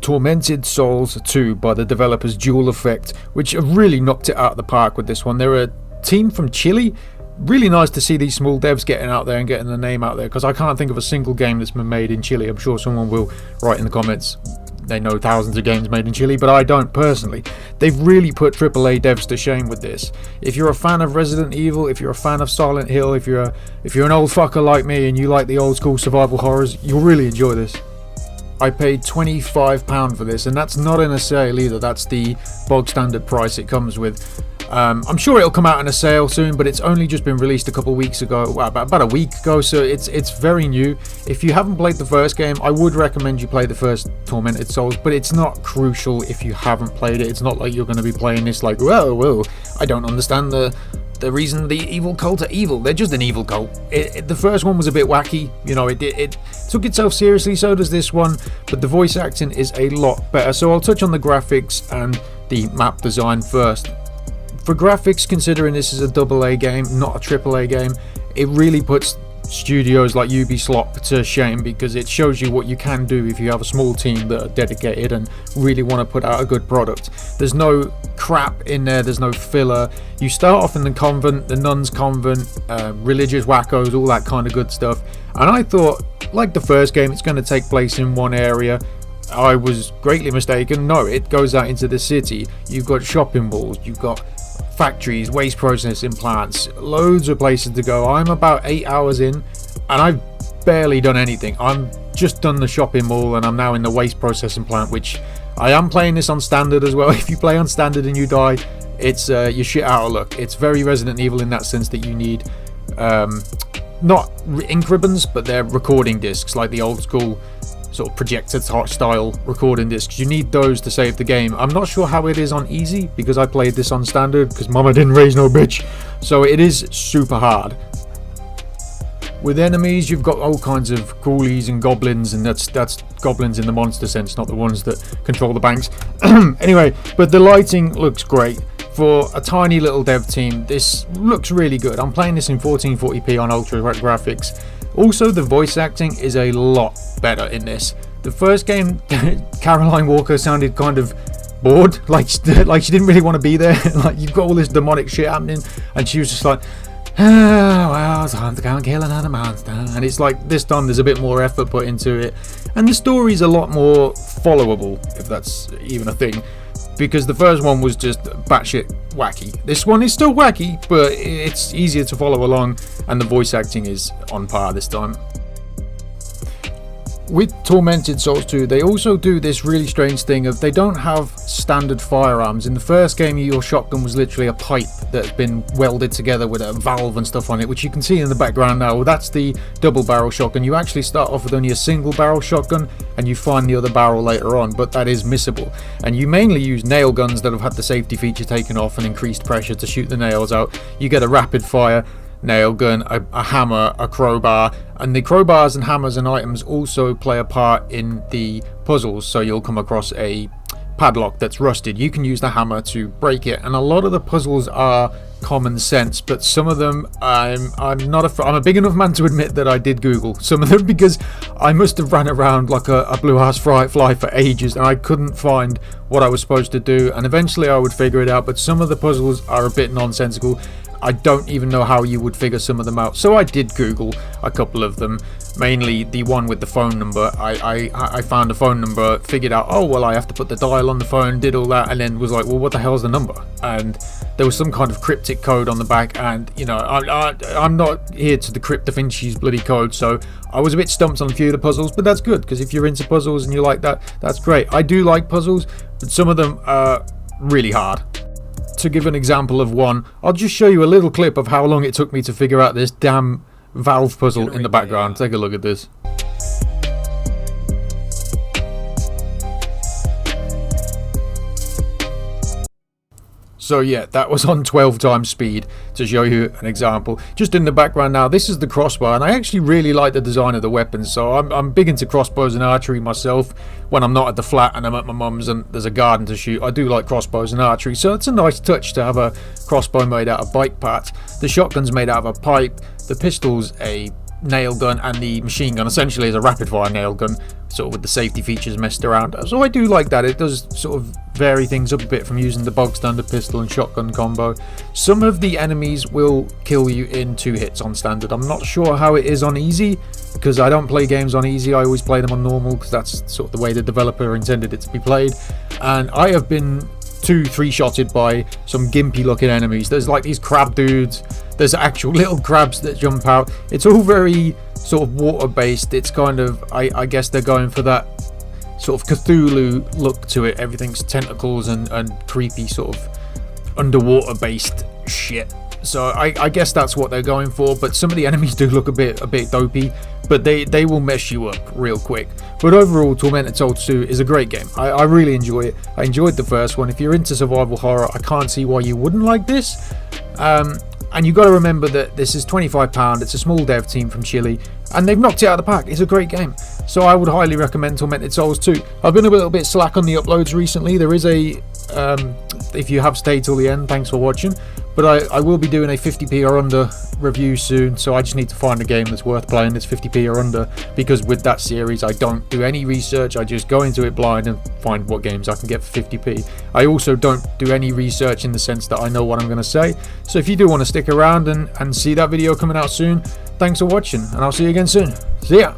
Tormented Souls 2 by the developers Dual Effect, which have really knocked it out of the park with this one. They're a team from Chile. Really nice to see these small devs getting out there and getting their name out there, because I can't think of a single game that's been made in Chile. I'm sure someone will write in the comments they know thousands of games made in Chile, but I don't personally. They've really put AAA devs to shame with this. If you're a fan of Resident Evil, if you're a fan of Silent Hill, if you're an old fucker like me and you like the old school survival horrors, you'll really enjoy this. I paid £25 for this, and that's not in a sale either. That's the bog standard price it comes with. I'm sure it'll come out in a sale soon, but it's only just been released a couple weeks ago, well, about a week ago, so it's very new. If you haven't played the first game, I would recommend you play the first Tormented Souls, but it's not crucial if you haven't played it. It's not like you're going to be playing this like, well, I don't understand the reason the evil cult are evil. They're just an evil cult. The first one was a bit wacky, you know, it took itself seriously, so does this one, but the voice acting is a lot better. So I'll touch on the graphics and the map design first. For graphics, considering this is a AA game, not a AAA game, it really puts studios like Ubisoft to shame, because it shows you what you can do if you have a small team that are dedicated and really want to put out a good product. There's no crap in there, there's no filler. You start off in the convent, the nuns convent, religious wackos, all that kind of good stuff. And I thought, like the first game, it's going to take place in one area. I was greatly mistaken. No, it goes out into the city. You've got shopping malls, you've got factories, waste processing plants, loads of places to go. I'm about 8 hours in and I've barely done anything. I'm just done the shopping mall and I'm now in the waste processing plant, which I am playing this on standard as well. If you play on standard and you die, it's you're shit out of luck. It's very Resident Evil in that sense, that you need not ink ribbons, but they're recording discs, like the old school sort of projector style recording discs. You need those to save the game. I'm not sure how it is on easy, because I played this on standard because mama didn't raise no bitch, so it is super hard. With enemies, you've got all kinds of ghoulies and goblins, and that's goblins in the monster sense, not the ones that control the banks. Anyway, but the lighting looks great. For a tiny little dev team, this looks really good. I'm playing this in 1440p on ultra graphics. Also, the voice acting is a lot better in this. The first game, Caroline Walker sounded kind of bored, like she didn't really want to be there. Like, you've got all this demonic shit happening, and she was just like, well, time to go and kill another monster. And it's like, this time there's a bit more effort put into it, and the story's a lot more followable, if that's even a thing, because the first one was just batshit wacky. This one is still wacky, but it's easier to follow along, and the voice acting is on par this time. With Tormented Souls 2, they also do this really strange thing of, they don't have standard firearms. In the first game, your shotgun was literally a pipe that's been welded together with a valve and stuff on it, which you can see in the background now. That's the double barrel shotgun. You actually start off with only a single barrel shotgun, and you find the other barrel later on, but that is missable. And you mainly use nail guns that have had the safety feature taken off and increased pressure to shoot the nails out. You get a rapid fire nail gun, a hammer, a crowbar, and the crowbars and hammers and items also play a part in the puzzles. So you'll come across a padlock that's rusted, you can use the hammer to break it, and a lot of the puzzles are common sense, but some of them I'm a big enough man to admit that I did Google some of them, because I must have ran around like a blue ass fly for ages and I couldn't find what I was supposed to do, and eventually I would figure it out. But some of the puzzles are a bit nonsensical. I don't even know how you would figure some of them out, so I did Google a couple of them, mainly the one with the phone number. I found a phone number, figured out, oh well, I have to put the dial on the phone, did all that, and then was like, well, what the hell's the number? And there was some kind of cryptic code on the back, and you know, I'm not here to decrypt Da Vinci's bloody code, so I was a bit stumped on a few of the puzzles, but that's good, because if you're into puzzles and you like that, that's great. I do like puzzles, but some of them are really hard. To give an example of one, I'll just show you a little clip of how long it took me to figure out this damn valve puzzle in the background. Take a look at this. So yeah, that was on 12 times speed to show you an example. Just in the background now, this is the crossbar, and I actually really like the design of the weapons. So I'm big into crossbows and archery myself. When I'm not at the flat and I'm at my mum's and there's a garden to shoot, I do like crossbows and archery. So it's a nice touch to have a crossbow made out of bike parts. The shotgun's made out of a pipe. The pistol's a nail gun and the machine gun essentially as a rapid fire nail gun, sort of with the safety features messed around. So I do like that. It does sort of vary things up a bit from using the bog standard pistol and shotgun combo. Some of the enemies will kill you in 2 hits on standard. I'm not sure how it is on easy, because I don't play games on easy. I always play them on normal because that's sort of the way the developer intended it to be played. And I have been 2-3 shotted by some gimpy looking enemies. There's like these crab dudes, there's actual little crabs that jump out. It's all very sort of water based. It's kind of, I guess they're going for that sort of Cthulhu look to it. Everything's tentacles and creepy sort of underwater based shit. So I guess that's what they're going for. But some of the enemies do look a bit dopey, but they will mess you up real quick. But overall, Tormented Souls 2 is a great game. I really enjoy it. I enjoyed the first one. If you're into survival horror, I can't see why you wouldn't like this. And you've got to remember that this is £25. It's a small dev team from Chile, and they've knocked it out of the park. It's a great game. So I would highly recommend Tormented Souls 2. I've been a little bit slack on the uploads recently. There is a, if you have stayed till the end, thanks for watching. But I will be doing a 50p or under review soon, so I just need to find a game that's worth playing that's 50p or under, because with that series I don't do any research. I just go into it blind and find what games I can get for 50p. I also don't do any research in the sense that I know what I'm going to say. So if you do want to stick around and see that video coming out soon, thanks for watching, and I'll see you again soon. See ya!